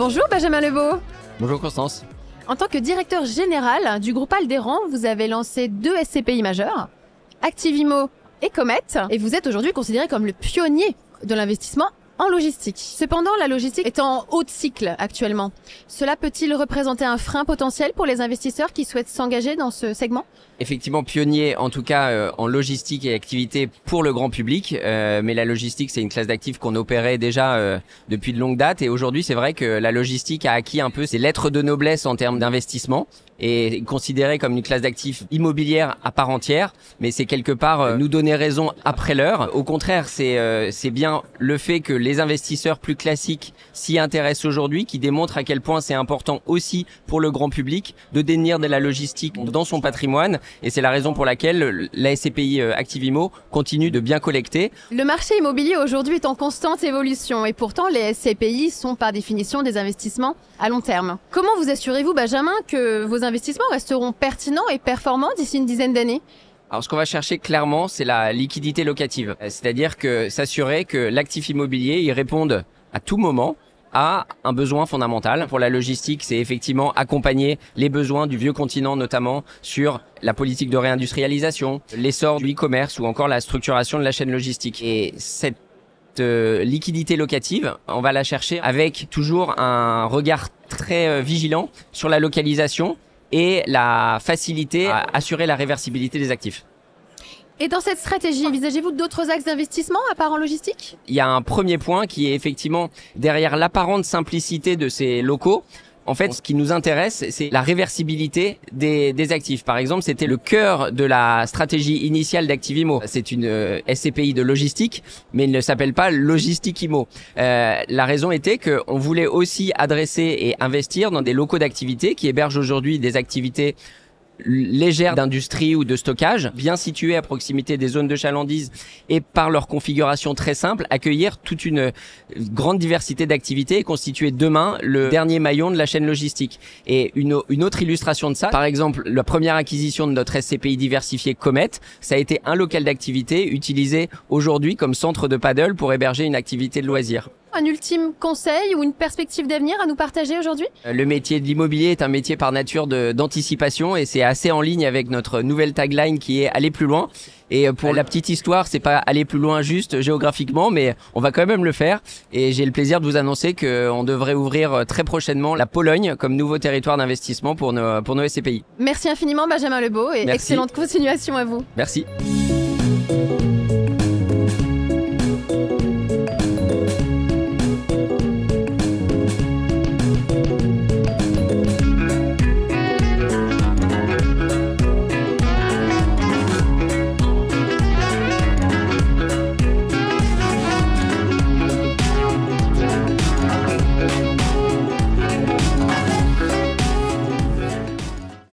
Bonjour Benjamin Lebeau. Bonjour Constance. En tant que directeur général du groupe Aldéran, vous avez lancé 2 SCPI majeurs, Activimo et Comet, et vous êtes aujourd'hui considéré comme le pionnier de l'investissement en logistique. Cependant, la logistique est en haut de cycle actuellement. Cela peut-il représenter un frein potentiel pour les investisseurs qui souhaitent s'engager dans ce segment ? Effectivement, pionnier en tout cas en logistique et activité pour le grand public, mais la logistique c'est une classe d'actifs qu'on opérait déjà depuis de longues dates, et aujourd'hui c'est vrai que la logistique a acquis un peu ses lettres de noblesse en termes d'investissement et est considérée comme une classe d'actifs immobilière à part entière, mais c'est quelque part nous donner raison après l'heure. Au contraire, c'est bien le fait que les investisseurs plus classiques s'y intéressent aujourd'hui qui démontre à quel point c'est important aussi pour le grand public de détenir de la logistique dans son patrimoine. Et c'est la raison pour laquelle la SCPI Activimo continue de bien collecter. Le marché immobilier aujourd'hui est en constante évolution et pourtant les SCPI sont par définition des investissements à long terme. Comment vous assurez-vous, Benjamin, que vos investissements resteront pertinents et performants d'ici une dizaine d'années ? Alors ce qu'on va chercher clairement, c'est la liquidité locative. C'est-à-dire que s'assurer que l'actif immobilier il réponde à tout moment à un besoin fondamental. Pour la logistique, c'est effectivement accompagner les besoins du vieux continent, notamment sur la politique de réindustrialisation, l'essor du e-commerce ou encore la structuration de la chaîne logistique. Et cette liquidité locative, on va la chercher avec toujours un regard très vigilant sur la localisation et la facilité à assurer la réversibilité des actifs. Et dans cette stratégie, envisagez-vous d'autres axes d'investissement à part en logistique ? Il y a un premier point qui est effectivement derrière l'apparente simplicité de ces locaux. En fait, ce qui nous intéresse, c'est la réversibilité des actifs. Par exemple, c'était le cœur de la stratégie initiale d'Activimo. C'est une SCPI de logistique, mais il ne s'appelle pas Logistique Immo. La raison était qu'on voulait aussi adresser et investir dans des locaux d'activité qui hébergent aujourd'hui des activités légères d'industrie ou de stockage, bien situées à proximité des zones de chalandise et par leur configuration très simple, accueillir toute une grande diversité d'activités et constituer demain le dernier maillon de la chaîne logistique. Et une autre illustration de ça, par exemple, la première acquisition de notre SCPI diversifié Comet, ça a été un local d'activité utilisé aujourd'hui comme centre de paddle pour héberger une activité de loisirs. Un ultime conseil ou une perspective d'avenir à nous partager aujourd'hui ? Le métier de l'immobilier est un métier par nature d'anticipation et c'est assez en ligne avec notre nouvelle tagline qui est « Aller plus loin ». Et pour la petite histoire, c'est pas aller plus loin juste géographiquement, mais on va quand même le faire. Et j'ai le plaisir de vous annoncer qu'on devrait ouvrir très prochainement la Pologne comme nouveau territoire d'investissement pour nos SCPI. Merci infiniment Benjamin Lebeau et Merci. Excellente continuation à vous. Merci.